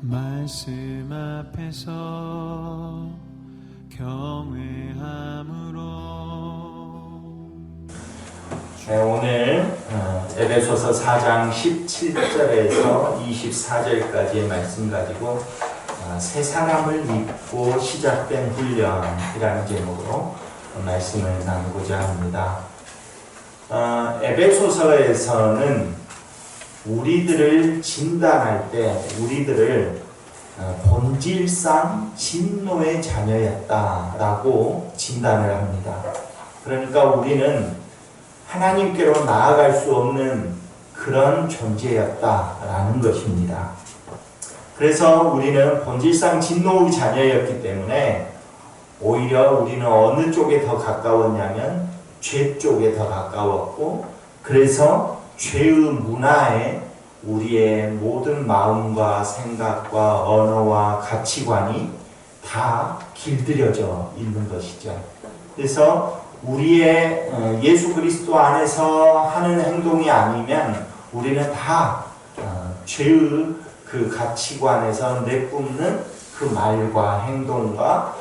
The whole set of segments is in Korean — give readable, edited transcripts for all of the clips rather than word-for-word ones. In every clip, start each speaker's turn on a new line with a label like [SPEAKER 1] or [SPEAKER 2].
[SPEAKER 1] 말씀 앞에서 경외함으로.
[SPEAKER 2] 오늘 에베소서 4장 17절에서 24절까지의 말씀 가지고 새 사람을 믿고 시작된 훈련이라는 제목으로 말씀을 나누고자 합니다. 에베소서에서는 우리들을 진단할 때 우리들을 본질상 진노의 자녀였다라고 진단을 합니다. 그러니까 우리는 하나님께로 나아갈 수 없는 그런 존재였다라는 것입니다. 그래서 우리는 본질상 진노의 자녀였기 때문에 오히려 우리는 어느 쪽에 더 가까웠냐면 죄 쪽에 더 가까웠고, 그래서 죄의 문화에 우리의 모든 마음과 생각과 언어와 가치관이 다 길들여져 있는 것이죠. 그래서 우리의 예수 그리스도 안에서 하는 행동이 아니면 우리는 다 죄의 그 가치관에서 내뿜는 그 말과 행동과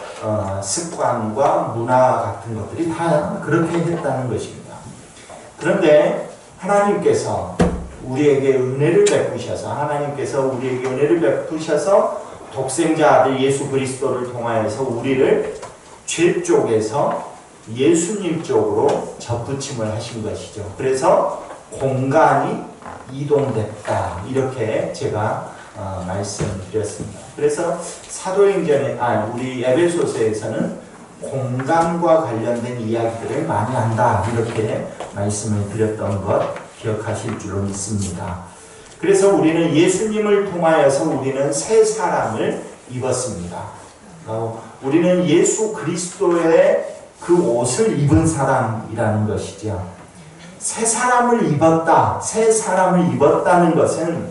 [SPEAKER 2] 습관과 문화 같은 것들이 다 그렇게 했다는 것입니다. 그런데 하나님께서 우리에게 은혜를 베푸셔서 독생자 아들 예수 그리스도를 통하여서 우리를 죄 쪽에서 예수님 쪽으로 접붙임을 하신 것이죠. 그래서 공간이 이동됐다, 이렇게 제가 말씀드렸습니다. 그래서 우리 에베소서에서는 공간과 관련된 이야기들을 많이 한다, 이렇게 말씀을 드렸던 것 기억하실 줄로 믿습니다. 그래서 우리는 예수님을 통하여서 우리는 새 사람을 입었습니다. 우리는 예수 그리스도의 그 옷을 입은 사람이라는 것이죠. 새 사람을 입었다는 것은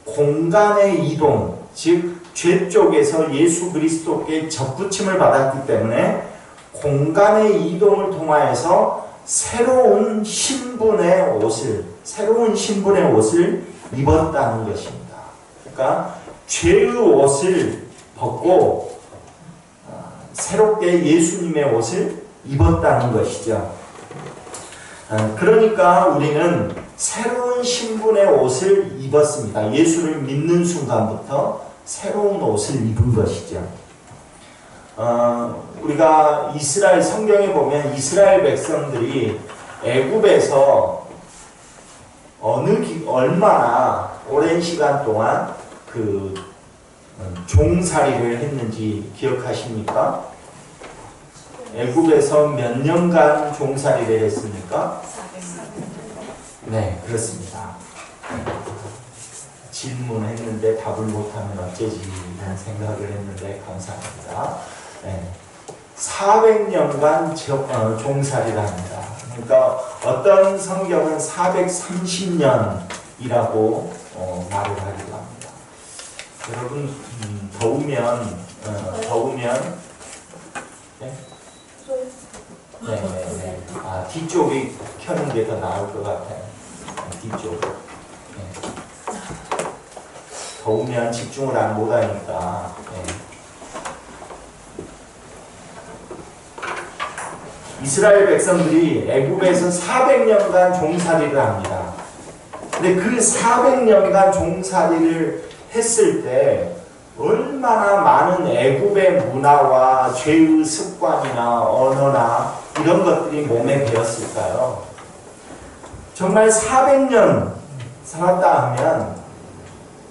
[SPEAKER 2] 공간의 이동, 즉 죄 쪽에서 예수 그리스도께 접붙임을 받았기 때문에 공간의 이동을 통하여서 새로운 신분의 옷을 입었다는 것입니다. 그러니까 죄의 옷을 벗고 새롭게 예수님의 옷을 입었다는 것이죠. 그러니까 우리는 새로운 신분의 옷을 입었습니다. 예수를 믿는 순간부터 새로운 옷을 입은 것이죠. 우리가 이스라엘 성경에 보면 이스라엘 백성들이 애굽에서 얼마나 오랜 시간 동안 그 종살이를 했는지 기억하십니까? 애굽에서 몇 년간 종살이를 했습니까? 네, 그렇습니다. 질문했는데 답을 못하면 어쩌지 라는 생각을 했는데 감사합니다. 네. 400년간 종살이를 합니다. 그러니까 어떤 성경은 430년이라고 말을 하기도 합니다. 여러분 더우면 네? 네. 뒤쪽이 켜는 게 더 나을 것 같아요. 뒤쪽. 네. 더우면 집중을 못하니까. 네. 이스라엘 백성들이 애굽에서 400년간 종살이를 합니다. 근데 그 400년간 종살이를 했을 때 얼마나 많은 애굽의 문화와 죄의 습관이나 언어나 이런 것들이 몸에 배었을까요? 정말 400년 살았다 하면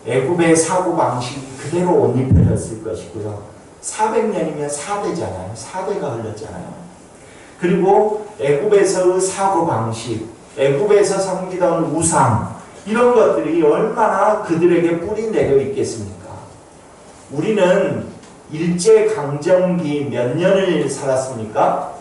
[SPEAKER 2] 애굽의 사고방식이 그대로 옷 입혀졌을 것이고요. 400년이면 4대잖아요. 4대가 흘렀잖아요. 그리고 애굽에서의 사고방식, 애굽에서 섬기던 우상, 이런 것들이 얼마나 그들에게 뿌리 내려 있겠습니까? 우리는 일제강점기 몇 년을 살았습니까?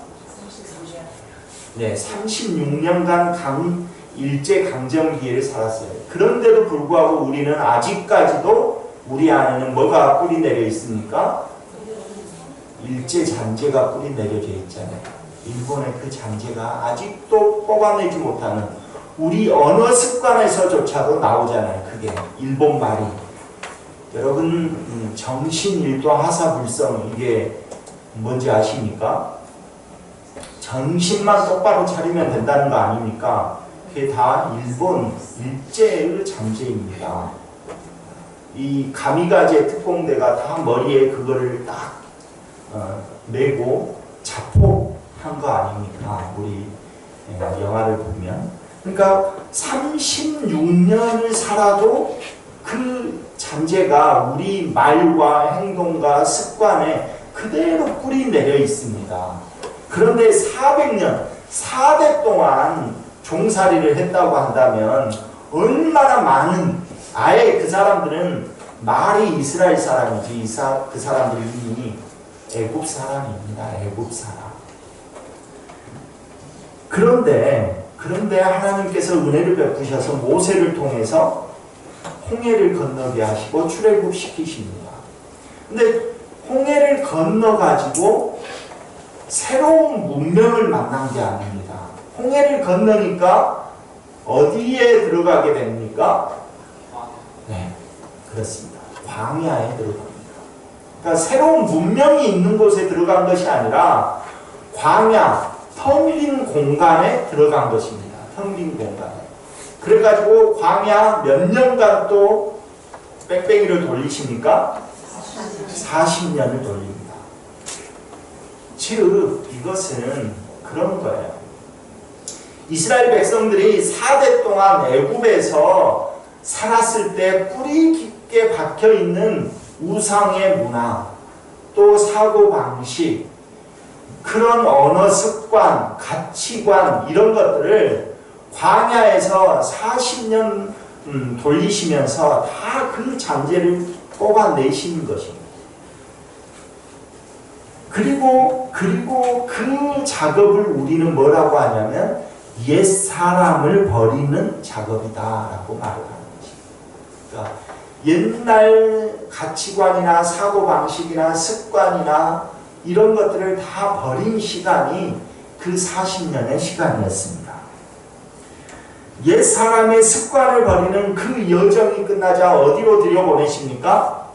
[SPEAKER 2] 네, 36년간 일제강점기를 살았어요. 그런데도 불구하고 우리는 아직까지도 우리 안에는 뭐가 뿌리 내려 있습니까? 일제잔재가 뿌리 내려져 있잖아요. 일본의 그 잔재가 아직도 뽑아내지 못하는, 우리 언어 습관에서조차도 나오잖아요. 그게 일본 말이. 여러분 정신일도 하사불성 이게 뭔지 아십니까? 정신만 똑바로 차리면 된다는 거 아닙니까? 그게 다 일본 일제의 잠재입니다. 이 가미가제 특공대가 다 머리에 그거를 딱 메고 자폭한 거 아닙니까? 우리 영화를 보면. 그러니까 36년을 살아도 그 잠재가 우리 말과 행동과 습관에 그대로 뿌리 내려 있습니다. 그런데 400년, 4대 동안 종살이를 했다고 한다면 얼마나 많은, 아예 그 사람들은 말이 이스라엘 사람이지 그 사람들이 이미 애굽 사람입니다. 애굽 사람. 그런데 하나님께서 은혜를 베푸셔서 모세를 통해서 홍해를 건너게 하시고 출애굽시키십니다. 근데 홍해를 건너가지고 새로운 문명을 만난 게 아닙니다. 홍해를 건너니까 어디에 들어가게 됩니까? 네, 그렇습니다. 광야에 들어갑니다. 그러니까 새로운 문명이 있는 곳에 들어간 것이 아니라 광야, 텅 빈 공간에 들어간 것입니다. 텅 빈 공간에. 그래가지고 광야 몇 년간 또 뺑뺑이를 돌리십니까? 40년을 돌립니다. 즉 이것은 그런 거예요. 이스라엘 백성들이 4대 동안 애굽에서 살았을 때 뿌리 깊게 박혀있는 우상의 문화, 또 사고방식, 그런 언어 습관, 가치관 이런 것들을 광야에서 40년 돌리시면서 다 그 잔재를 뽑아내시는 것입니다. 그리고 그 작업을 우리는 뭐라고 하냐면 옛사람을 버리는 작업이다라고 말을 하는 것입니다. 그러니까 옛날 가치관이나 사고방식이나 습관이나 이런 것들을 다 버린 시간이 그 40년의 시간이었습니다. 옛사람의 습관을 버리는 그 여정이 끝나자 어디로 들여보내십니까?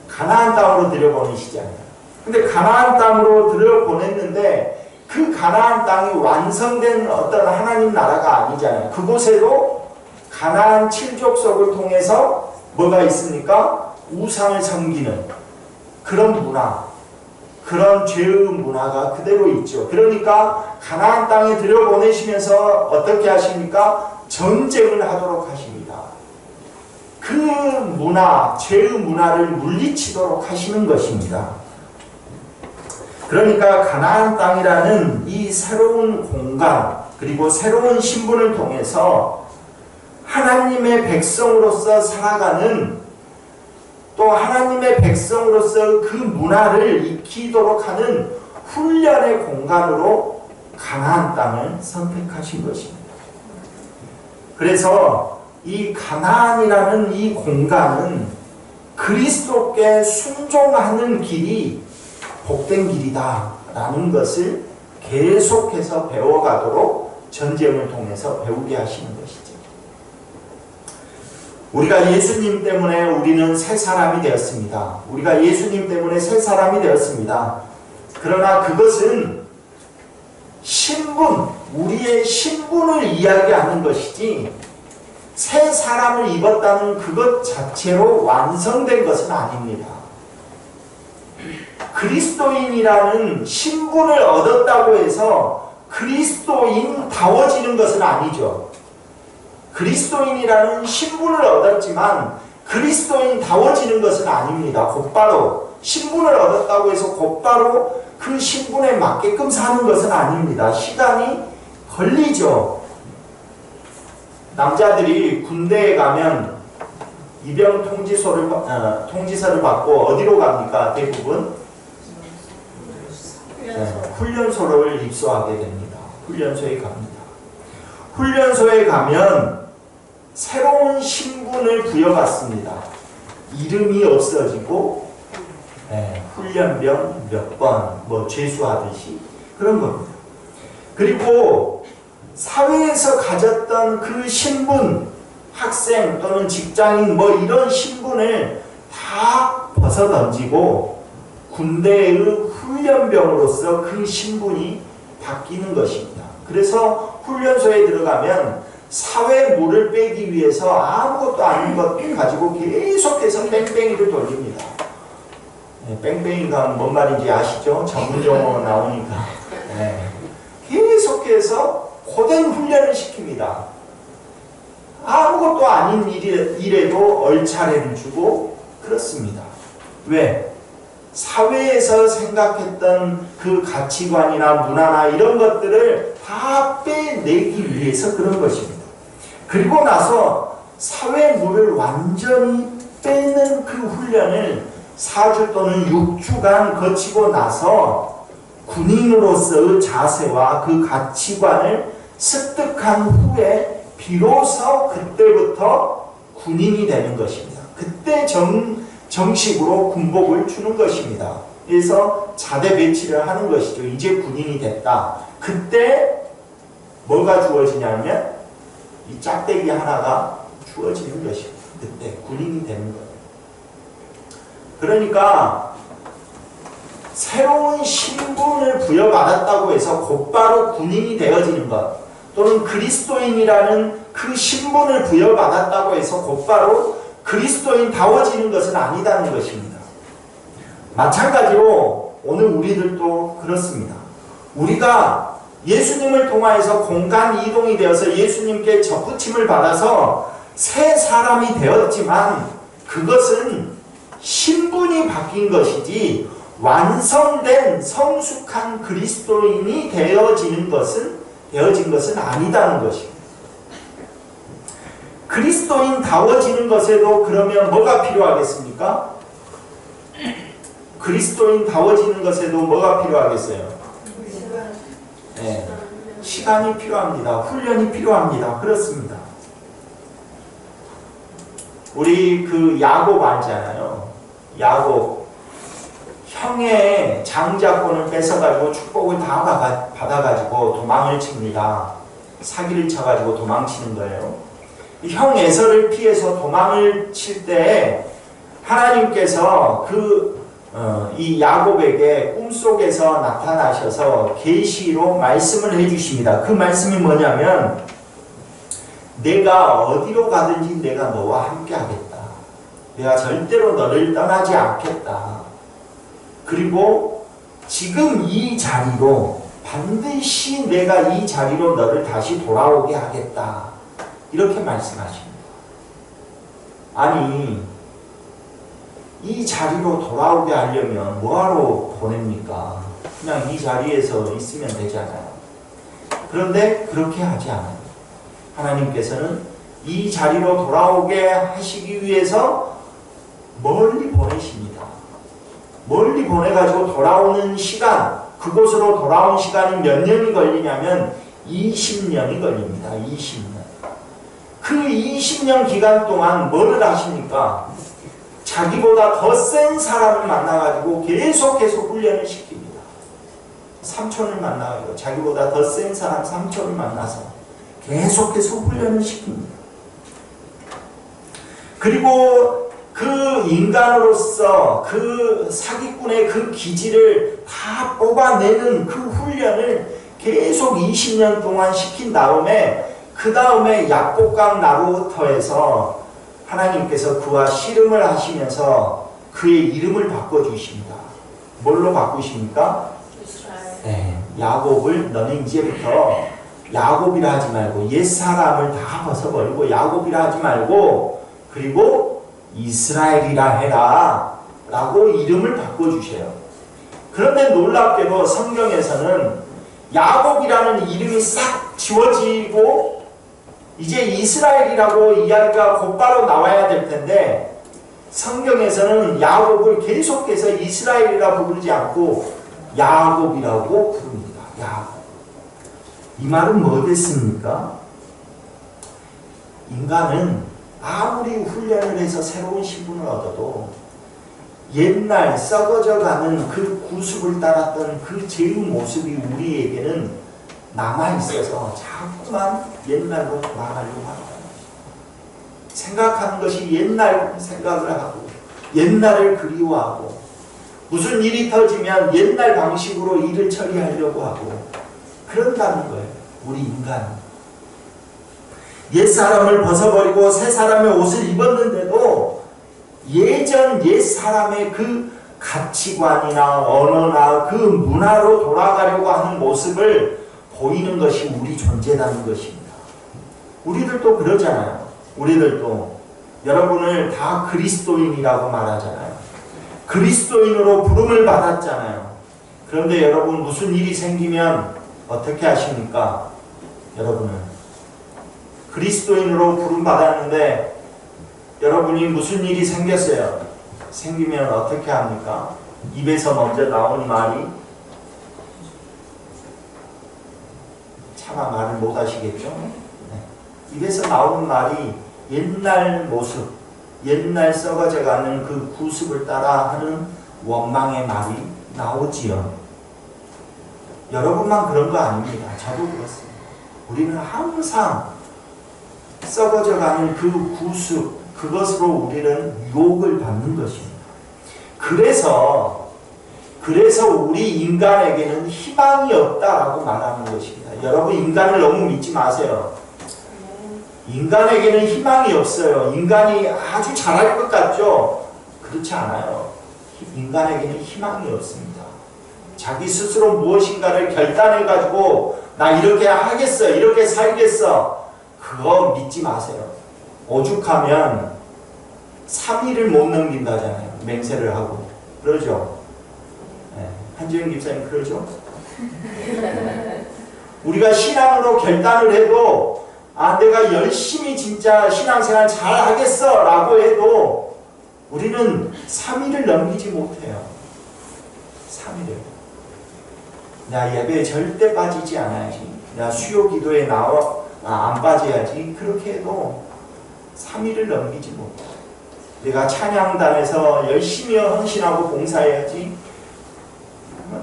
[SPEAKER 2] 가나안 땅으로 들여보내시잖아요. 근데 가나안 땅으로 들여보냈는데 그 가나안 땅이 완성된 어떤 하나님 나라가 아니잖아요. 그곳에도 가나안 7족속을 통해서 뭐가 있습니까? 우상을 섬기는 그런 문화, 그런 죄의 문화가 그대로 있죠. 그러니까 가나안 땅에 들여보내시면서 어떻게 하십니까? 전쟁을 하도록 하십니다. 그 문화, 죄의 문화를 물리치도록 하시는 것입니다. 그러니까 가나안 땅이라는 이 새로운 공간, 그리고 새로운 신분을 통해서 하나님의 백성으로서 살아가는, 또 하나님의 백성으로서 그 문화를 익히도록 하는 훈련의 공간으로 가나안 땅을 선택하신 것입니다. 그래서 이 가나안이라는 이 공간은 그리스도께 순종하는 길이 복된 길이다 라는 것을 계속해서 배워가도록 전쟁을 통해서 배우게 하시는 것이죠. 우리가 예수님 때문에 우리는 새 사람이 되었습니다. 우리가 예수님 때문에 새 사람이 되었습니다. 그러나 그것은 신분, 우리의 신분을 이야기하는 것이지 새 사람을 입었다는 그것 자체로 완성된 것은 아닙니다. 그리스도인이라는 신분을 얻었다고 해서 그리스도인다워지는 것은 아니죠. 그리스도인이라는 신분을 얻었지만 그리스도인다워지는 것은 아닙니다. 곧바로 신분을 얻었다고 해서 곧바로 그 신분에 맞게끔 사는 것은 아닙니다. 시간이 걸리죠. 남자들이 군대에 가면 입영 통지서를 받고 어디로 갑니까? 대부분 훈련소를 입소하게 됩니다. 훈련소에 갑니다. 훈련소에 가면 새로운 신분을 부여받습니다. 이름이 없어지고 훈련병 몇 번 죄수하듯이 그런 겁니다. 그리고 사회에서 가졌던 그 신분, 학생 또는 직장인 뭐 이런 신분을 다 벗어던지고 군대의 훈련병으로서 그 신분이 바뀌는 것입니다. 그래서 훈련소에 들어가면 사회 물을 빼기 위해서 아무것도 아닌 것 가지고 계속해서 뺑뺑이를 돌립니다. 네, 뺑뺑이가 뭔 말인지 아시죠? 전문 용어 나오니까. 네. 계속해서 고된 훈련을 시킵니다. 아무것도 아닌 일에도 얼차례를 주고 그렇습니다. 왜? 사회에서 생각했던 그 가치관이나 문화나 이런 것들을 다 빼내기 위해서 그런 것입니다. 그리고 나서 사회 물을 완전히 빼는 그 훈련을 4주 또는 6주간 거치고 나서 군인으로서의 자세와 그 가치관을 습득한 후에 비로소 그때부터 군인이 되는 것입니다. 그때 정식으로 군복을 주는 것입니다. 그래서 자대 배치를 하는 것이죠. 이제 군인이 됐다. 그때 뭐가 주어지냐면 이 짝대기 하나가 주어지는 것입니다. 그때 군인이 되는 거예요. 그러니까 새로운 신분을 부여받았다고 해서 곧바로 군인이 되어지는 것, 또는 그리스도인이라는 그 신분을 부여받았다고 해서 곧바로 그리스도인다워지는 것은 아니다는 것입니다. 마찬가지로 오늘 우리들도 그렇습니다. 우리가 예수님을 통하여서 공간 이동이 되어서 예수님께 접붙임을 받아서 새 사람이 되었지만 그것은 신분이 바뀐 것이지 완성된 성숙한 그리스도인이 되어진 것은 아니다는 것입니다. 그리스도인다워지는 것에도 그러면 뭐가 필요하겠습니까? 그리스도인다워지는 것에도 뭐가 필요하겠어요? 네, 시간이 필요합니다. 훈련이 필요합니다. 그렇습니다. 우리 그 야곱 알잖아요. 야곱 형의 장자권을 뺏어가지고 축복을 다 받아가지고 도망을 칩니다. 사기를 쳐가지고 도망치는 거예요. 형 에서를 피해서 도망을 칠 때 하나님께서 이 야곱에게 꿈속에서 나타나셔서 계시로 말씀을 해주십니다. 그 말씀이 뭐냐면 내가 어디로 가든지 내가 너와 함께 하겠다. 내가 절대로 너를 떠나지 않겠다. 그리고 지금 이 자리로 반드시 내가 이 자리로 너를 다시 돌아오게 하겠다. 이렇게 말씀하십니다. 아니 이 자리로 돌아오게 하려면 뭐하러 보냅니까? 그냥 이 자리에서 있으면 되잖아요. 그런데 그렇게 하지 않아요. 하나님께서는 이 자리로 돌아오게 하시기 위해서 멀리 보내십니다. 멀리 보내가지고 돌아오는 시간, 그곳으로 돌아온 시간이 몇 년이 걸리냐면 20년이 걸립니다. 20년. 그 20년 기간 동안 뭐를 하십니까? 자기보다 더 센 사람을 만나가지고 계속해서 훈련을 시킵니다. 삼촌을 만나가지고 자기보다 더 센 사람 삼촌을 만나서 계속해서 훈련을 시킵니다. 그리고 그 인간으로서 그 사기꾼의 그 기질을 다 뽑아내는 그 훈련을 계속 20년 동안 시킨 다음에 그 다음에 약복강 나루터에서 하나님께서 그와 씨름을 하시면서 그의 이름을 바꿔주십니다. 뭘로 바꾸십니까? 네, 야곱을 너는 이제부터 야곱이라 하지 말고 옛사람을 다 벗어버리고 야곱이라 하지 말고 그리고 이스라엘이라 해라 라고 이름을 바꿔주셔요. 그런데 놀랍게도 성경에서는 야곱이라는 이름이 싹 지워지고 이제 이스라엘이라고 이야기가 곧바로 나와야 될 텐데 성경에서는 야곱을 계속해서 이스라엘이라 부르지 않고 야곱이라고 부릅니다. 야곱. 이 말은 뭐겠습니까? 인간은 아무리 훈련을 해서 새로운 신분을 얻어도 옛날 썩어져가는 그 구습을 따랐던 그 죄의 모습이 우리에게는 남아있어서 자꾸만 옛날로 돌아가려고 한다는 것입니다. 생각하는 것이 옛날 생각을 하고 옛날을 그리워하고 무슨 일이 터지면 옛날 방식으로 일을 처리하려고 하고 그런다는 거예요. 우리 인간. 옛사람을 벗어버리고 새 사람의 옷을 입었는데도 예전 옛사람의 그 가치관이나 언어나 그 문화로 돌아가려고 하는 모습을 보이는 것이 우리 존재라는 것입니다. 우리들도 그러잖아요. 우리들도 여러분을 다 그리스도인이라고 말하잖아요. 그리스도인으로 부름을 받았잖아요. 그런데 여러분 무슨 일이 생기면 어떻게 하십니까? 여러분은 그리스도인으로 부름 받았는데 여러분이 무슨 일이 생겼어요. 생기면 어떻게 합니까? 입에서 먼저 나온 말이 차마 말을 못 하시겠죠? 네. 입에서 나오는 말이 옛날 모습, 옛날 썩어져가는 그 구습을 따라 하는 원망의 말이 나오지요. 여러분만 그런 거 아닙니다. 저도 그렇습니다. 우리는 항상 썩어져가는 그 구습, 그것으로 우리는 유혹을 받는 것입니다. 그래서 우리 인간에게는 희망이 없다라고 말하는 것입니다. 여러분 인간을 너무 믿지 마세요. 인간에게는 희망이 없어요. 인간이 아주 잘할 것 같죠? 그렇지 않아요. 인간에게는 희망이 없습니다. 자기 스스로 무엇인가를 결단해가지고 나 이렇게 하겠어, 이렇게 살겠어, 그거 믿지 마세요. 오죽하면 3일을 못 넘긴다잖아요. 맹세를 하고. 그러죠? 네. 한지영 집사님 그러죠? 우리가 신앙으로 결단을 해도 내가 열심히 진짜 신앙생활 잘 하겠어 라고 해도 우리는 3일을 넘기지 못해요. 3일을. 나 예배에 절대 빠지지 않아야지. 나 수요 기도에 안 빠져야지. 그렇게 해도 3일을 넘기지 못해. 내가 찬양단에서 열심히 헌신하고 봉사해야지.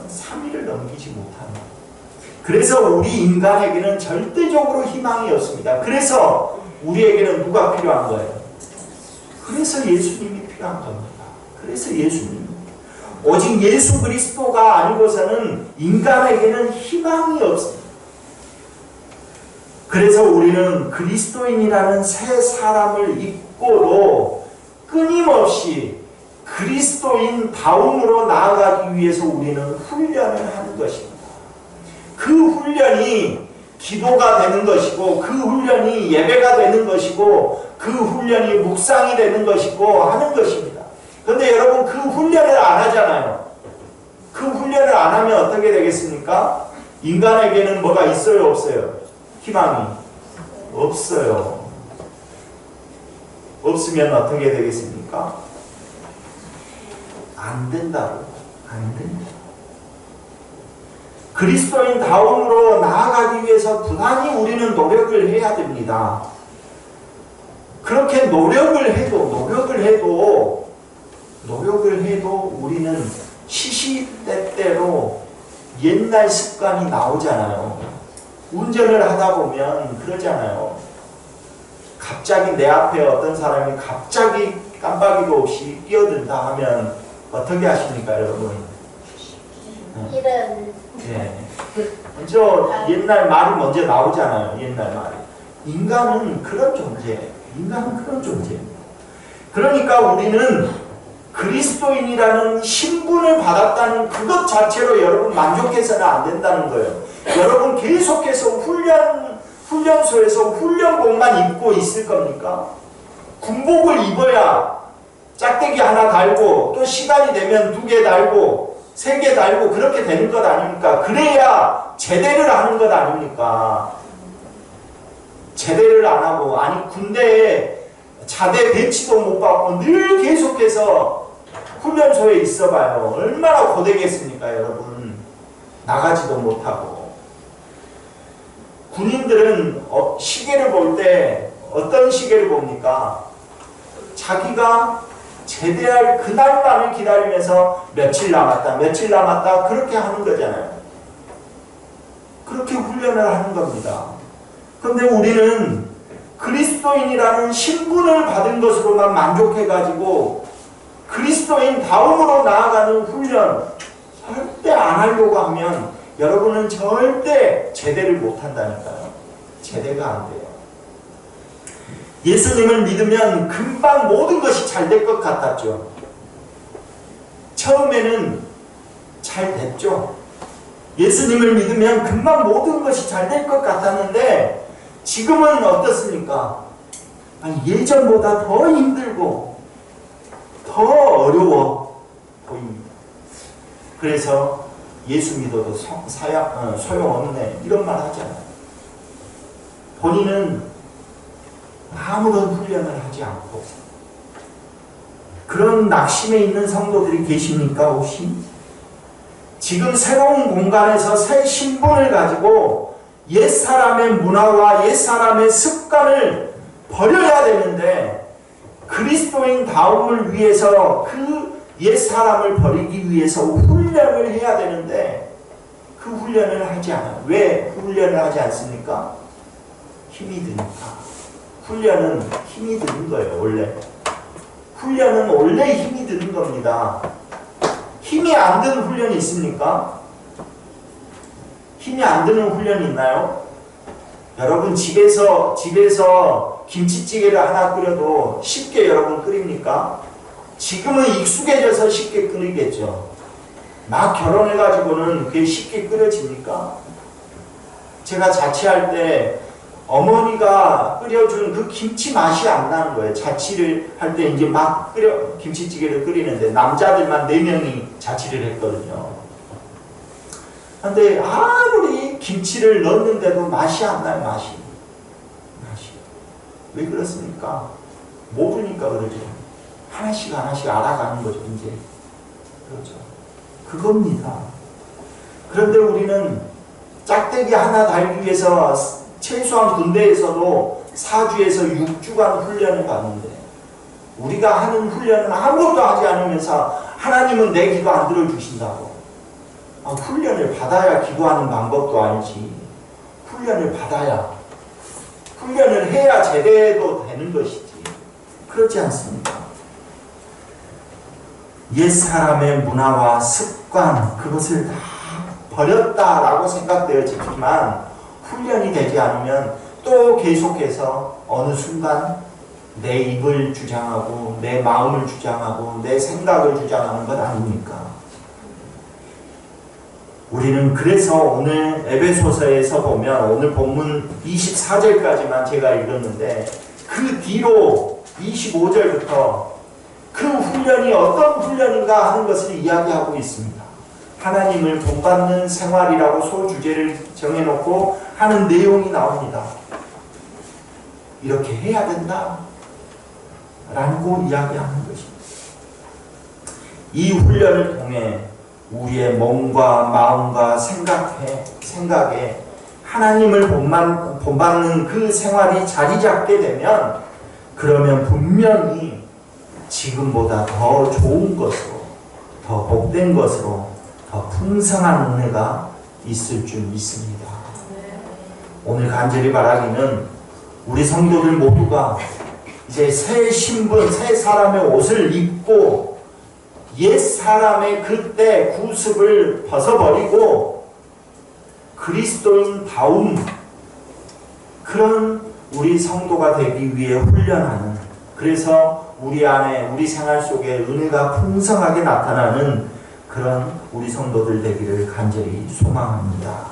[SPEAKER 2] 3일을 넘기지 못한다. 그래서 우리 인간에게는 절대적으로 희망이 없습니다. 그래서 우리에게는 누가 필요한 거예요? 그래서 예수님이 필요한 겁니다. 그래서 예수님. 오직 예수 그리스도가 아니고서는 인간에게는 희망이 없습니다. 그래서 우리는 그리스도인이라는 새 사람을 입고도 끊임없이 그리스도인 다움으로 나아가기 위해서 우리는 훈련을 하는 것입니다. 그 훈련이 기도가 되는 것이고 그 훈련이 예배가 되는 것이고 그 훈련이 묵상이 되는 것이고 하는 것입니다. 그런데 여러분 그 훈련을 안 하잖아요. 그 훈련을 안 하면 어떻게 되겠습니까? 인간에게는 뭐가 있어요, 없어요? 희망이 없어요. 없으면 어떻게 되겠습니까? 안 된다고. 안 된다. 그리스도인 다움으로 나아가기 위해서 부단히 우리는 노력을 해야 됩니다. 그렇게 노력을 해도 우리는 시시때때로 옛날 습관이 나오잖아요. 운전을 하다 보면 그러잖아요. 갑자기 내 앞에 어떤 사람이 갑자기 깜빡이도 없이 뛰어든다 하면 어떻게 하십니까, 여러분?
[SPEAKER 3] 이런.
[SPEAKER 2] 네. 먼저 옛날 말이 먼저 나오잖아요. 옛날 말이. 인간은 그런 존재입니다. 그러니까 우리는 그리스도인이라는 신분을 받았다는 그것 자체로 여러분 만족해서는 안 된다는 거예요. 여러분 계속해서 훈련소에서 훈련복만 입고 있을 겁니까? 군복을 입어야 짝대기 하나 달고 또 시간이 되면 2개 달고 3개 달고 그렇게 되는 것 아닙니까? 그래야 제대를 하는 것 아닙니까? 제대를 안 하고 군대에 자대 배치도 못 받고 늘 계속해서 훈련소에 있어봐요. 얼마나 고되겠습니까, 여러분? 나가지도 못하고. 군인들은 시계를 볼 때 어떤 시계를 봅니까? 자기가 제대할 그날만을 기다리면서 며칠 남았다 그렇게 하는 거잖아요. 그렇게 훈련을 하는 겁니다. 그런데 우리는 그리스도인이라는 신분을 받은 것으로만 만족해가지고 그리스도인 다음으로 나아가는 훈련 절대 안 하려고 하면 여러분은 절대 제대를 못한다니까요. 제대가 안 돼요. 예수님을 믿으면 금방 모든 것이 잘 될 것 같았죠. 처음에는 잘 됐죠. 예수님을 믿으면 금방 모든 것이 잘 될 것 같았는데 지금은 어떻습니까? 예전보다 더 힘들고 더 어려워 보입니다. 그래서 예수 믿어도 소용없네 이런 말 하잖아요. 본인은 아무런 훈련을 하지 않고 그런 낙심에 있는 성도들이 계십니까 혹시? 지금 새로운 공간에서 새 신분을 가지고 옛사람의 문화와 옛사람의 습관을 버려야 되는데 그리스도인 다움을 위해서 그 옛사람을 버리기 위해서 훈련을 해야 되는데 그 훈련을 하지 않아요. 왜 그 훈련을 하지 않습니까? 힘이 드니까. 훈련은 힘이 드는 거예요. 원래 훈련은 원래 힘이 드는 겁니다. 힘이 안 드는 훈련이 있습니까? 힘이 안 드는 훈련이 있나요? 여러분 집에서 김치찌개를 하나 끓여도 쉽게 여러분 끓입니까? 지금은 익숙해져서 쉽게 끓이겠죠. 막 결혼해가지고는 그게 쉽게 끓여집니까? 제가 자취할 때 어머니가 끓여준 그 김치 맛이 안 나는 거예요. 자취를 할 때 이제 막 김치찌개를 끓이는데 남자들만 4명이 자취를 했거든요. 근데 아무리 김치를 넣었는데도 맛이 안 나요, 맛이. 왜 그렇습니까? 모르니까 그러죠. 하나씩 알아가는 거죠, 이제. 그렇죠. 그겁니다. 그런데 우리는 짝대기 하나 달기 위해서 최소한 군대에서도 4주에서 6주간 훈련을 받는데 우리가 하는 훈련은 아무것도 하지 않으면서 하나님은 내 기도 안 들어주신다고. 훈련을 받아야 기도하는 방법도 아니지. 훈련을 받아야 훈련을 해야 제대로 되는 것이지. 그렇지 않습니까? 옛사람의 문화와 습관 그것을 다 버렸다라고 생각되어지지만 훈련이 되지 않으면 또 계속해서 어느 순간 내 입을 주장하고 내 마음을 주장하고 내 생각을 주장하는 것 아닙니까? 우리는 그래서 오늘 에베소서에서 보면 오늘 본문 24절까지만 제가 읽었는데 그 뒤로 25절부터 그 훈련이 어떤 훈련인가 하는 것을 이야기하고 있습니다. 하나님을 본받는 생활이라고 소주제를 정해놓고 하는 내용이 나옵니다. 이렇게 해야 된다 라고 이야기하는 것입니다. 이 훈련을 통해 우리의 몸과 마음과 생각에 하나님을 본받는 그 생활이 자리 잡게 되면 그러면 분명히 지금보다 더 좋은 것으로 더 복된 것으로 더 풍성한 은혜가 있을 줄 믿습니다. 오늘 간절히 바라기는 우리 성도들 모두가 이제 새 신분, 새 사람의 옷을 입고 옛 사람의 그때 구습을 벗어버리고 그리스도인다움 그런 우리 성도가 되기 위해 훈련하는, 그래서 우리 안에 우리 생활 속에 은혜가 풍성하게 나타나는 그런 우리 성도들 되기를 간절히 소망합니다.